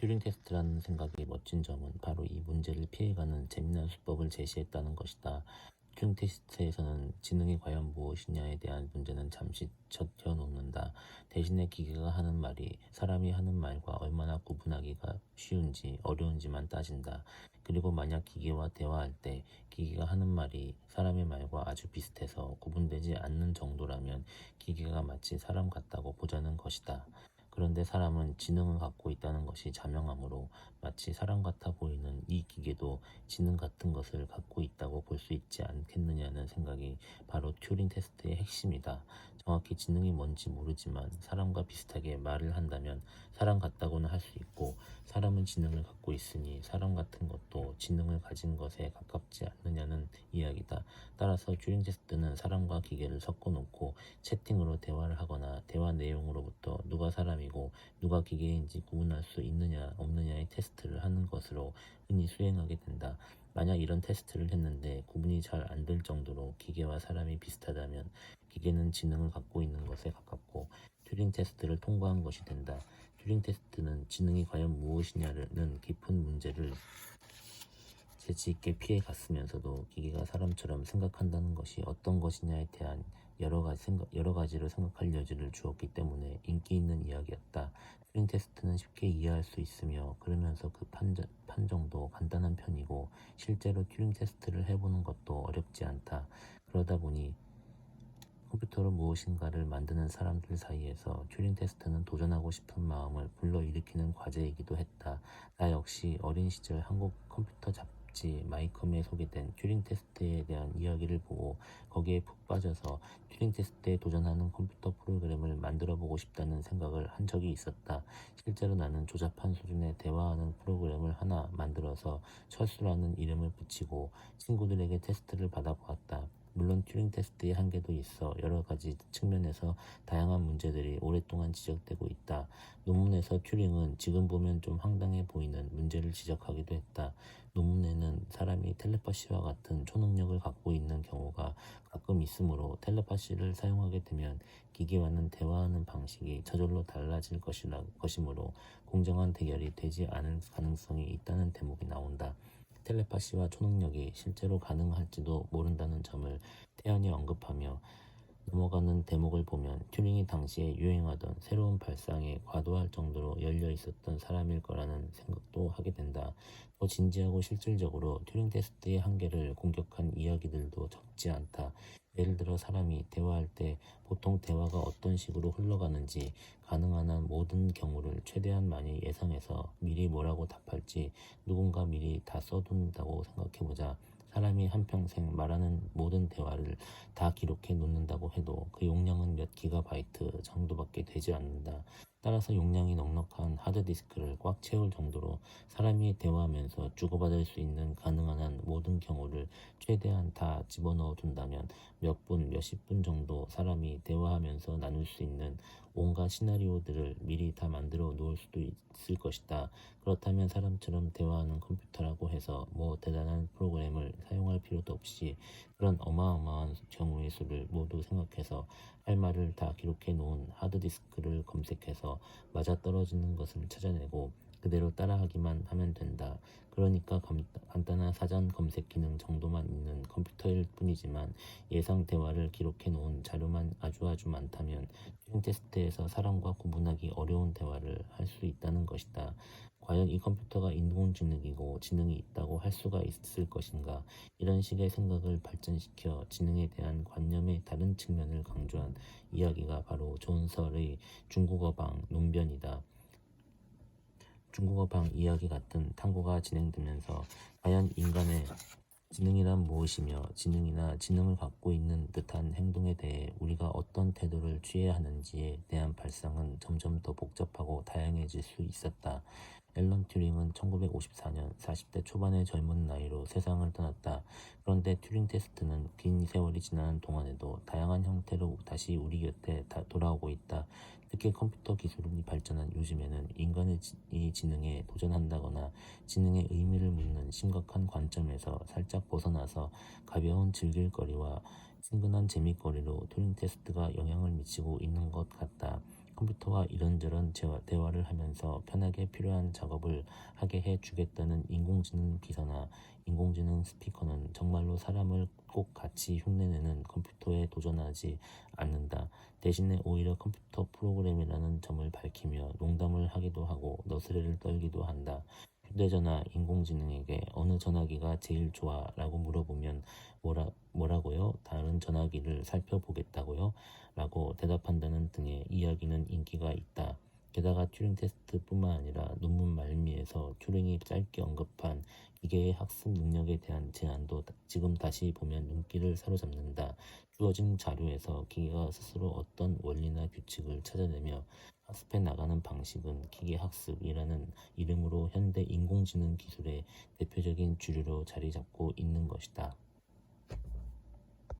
튜링 테스트라는 생각의 멋진 점은 바로 이 문제를 피해가는 재미난 수법을 제시했다는 것이다. 튜링 테스트에서는 지능이 과연 무엇이냐에 대한 문제는 잠시 젖혀놓는다. 대신에 기계가 하는 말이 사람이 하는 말과 얼마나 구분하기가 쉬운지 어려운지만 따진다. 그리고 만약 기계와 대화할 때 기계가 하는 말이 사람의 말과 아주 비슷해서 구분되지 않는 정도라면 기계가 마치 사람 같다고 보자는 것이다. 그런데 사람은 지능을 갖고 있다는 것이 자명하므로 마치 사람 같아 보이는 이 기계도 지능 같은 것을 갖고 있다고 볼 수 있지 않겠느냐는 생각이 바로 튜링 테스트의 핵심이다. 정확히 지능이 뭔지 모르지만 사람과 비슷하게 말을 한다면 사람 같다고는 할 수 있고, 사람은 지능을 갖고 있으니 사람 같은 것도 지능을 가진 것에 가깝지 않느냐는 이야기다. 따라서 튜링 테스트는 사람과 기계를 섞어 놓고 채팅으로 대화를 하거나 대화 내용으로부터 누가 사람이고 누가 기계인지 구분할 수 있느냐 없느냐의 테스트를 하는 것으로 흔히 수행하게 된다. 만약 이런 테스트를 했는데 구분이 잘 안 될 정도로 기계와 사람이 비슷하다면 기계는 지능을 갖고 있는 것에 가깝고 튜링 테스트를 통과한 것이 된다. 튜링 테스트는 지능이 과연 무엇이냐는 깊은 문제를 재치 있게 피해 갔으면서도 기계가 사람처럼 생각한다는 것이 어떤 것이냐에 대한 여러 가지로 생각할 여지를 주었기 때문에 인기 있는 이야기였다. 튜링 테스트는 쉽게 이해할 수 있으며 그러면서 그 판정도 간단한 편이고 실제로 튜링 테스트를 해보는 것도 어렵지 않다. 그러다 보니 컴퓨터로 무엇인가를 만드는 사람들 사이에서 튜링 테스트는 도전하고 싶은 마음을 불러일으키는 과제이기도 했다. 나 역시 어린 시절 한국 컴퓨터 잡지 마이컴에 소개된 튜링 테스트에 대한 이야기를 보고 거기에 푹 빠져서 튜링 테스트에 도전하는 컴퓨터 프로그램을 만들어 보고 싶다는 생각을 한 적이 있었다. 실제로 나는 조잡한 수준의 대화하는 프로그램을 하나 만들어서 철수라는 이름을 붙이고 친구들에게 테스트를 받아보았다. 물론 튜링 테스트의 한계도 있어 여러 가지 측면에서 다양한 문제들이 오랫동안 지적되고 있다. 논문에서 튜링은 지금 보면 좀 황당해 보이는 문제를 지적하기도 했다. 논문에는 사람이 텔레파시와 같은 초능력을 갖고 있는 경우가 가끔 있으므로 텔레파시를 사용하게 되면 기계와는 대화하는 방식이 저절로 달라질 것이므로 공정한 대결이 되지 않을 가능성이 있다는 대목이 나온다. 텔레파시와 초능력이 실제로 가능할지도 모른다는 점을 태연히 언급하며 넘어가는 대목을 보면 튜링이 당시에 유행하던 새로운 발상에 과도할 정도로 열려 있었던 사람일 거라는 생각도 하게 된다. 더 진지하고 실질적으로 튜링 테스트의 한계를 공격한 이야기들도 적지 않다. 예를 들어 사람이 대화할 때 보통 대화가 어떤 식으로 흘러가는지 가능한 한 모든 경우를 최대한 많이 예상해서 미리 뭐라고 답할지 누군가 미리 다 써둔다고 생각해보자. 사람이 한평생 말하는 모든 대화를 다 기록해 놓는다고 해도 그 용량은 몇 기가바이트 정도밖에 되지 않는다. 따라서 용량이 넉넉한 하드디스크를 꽉 채울 정도로 사람이 대화하면서 주고받을 수 있는 가능한 한 모든 경우를 최대한 다 집어넣어 둔다면 몇 분, 몇십 분 정도 사람이 대화하면서 나눌 수 있는 온갖 시나리오들을 미리 다 만들어 놓을 수도 있을 것이다. 그렇다면 사람처럼 대화하는 컴퓨터라고 해서 뭐 대단한 프로그램을 사용할 필요도 없이 그런 어마어마한 경우의 수를 모두 생각해서 할 말을 다 기록해 놓은 하드디스크를 검색해서 맞아떨어지는 것을 찾아내고 그대로 따라하기만 하면 된다. 그러니까 간단한 사전 검색 기능 정도만 있는 컴퓨터일 뿐이지만 예상 대화를 기록해 놓은 자료만 아주 많다면 튜링 테스트에서 사람과 구분하기 어려운 대화를 할 수 있다는 것이다. 과연 이 컴퓨터가 인공지능이고 지능이 있다고 할 수가 있을 것인가? 이런 식의 생각을 발전시켜 지능에 대한 관념의 다른 측면을 강조한 이야기가 바로 존설의 중국어방 논변이다. 중국어방 이야기 같은 탐구가 진행되면서 과연 인간의 지능이란 무엇이며 지능이나 지능을 갖고 있는 듯한 행동에 대해 우리가 어떤 태도를 취해야 하는지에 대한 발상은 점점 더 복잡하고 다양해질 수 있었다. 앨런 튜링은 1954년 40대 초반의 젊은 나이로 세상을 떠났다. 그런데 튜링 테스트는 긴 세월이 지나는 동안에도 다양한 형태로 다시 우리 곁에 돌아오고 있다. 특히 컴퓨터 기술이 발전한 요즘에는 인간의 지능에 도전한다거나 지능의 의미를 묻는 심각한 관점에서 살짝 벗어나서 가벼운 즐길거리와 친근한 재미거리로 튜링 테스트가 영향을 미치고 있는 것 같다. 컴퓨터와 이런저런 대화를 하면서 편하게 필요한 작업을 하게 해주겠다는 인공지능 비서나 인공지능 스피커는 정말로 사람을 꼭 같이 흉내내는 컴퓨터에 도전하지 않는다. 대신에 오히려 컴퓨터 프로그램이라는 점을 밝히며 농담을 하기도 하고 너스레를 떨기도 한다. 휴대전화 인공지능에게 어느 전화기가 제일 좋아? 라고 물어보면 뭐라고요? 다른 전화기를 살펴보겠다고요? 라고 대답한다는 등의 이야기는 인기가 있다. 게다가 튜링 테스트뿐만 아니라 논문 말미에서 튜링이 짧게 언급한 기계의 학습 능력에 대한 제안도 지금 다시 보면 눈길을 사로잡는다. 주어진 자료에서 기계가 스스로 어떤 원리나 규칙을 찾아내며 학습해 나가는 방식은 기계학습이라는 이름으로 현대 인공지능 기술의 대표적인 주류로 자리 잡고 있는 것이다.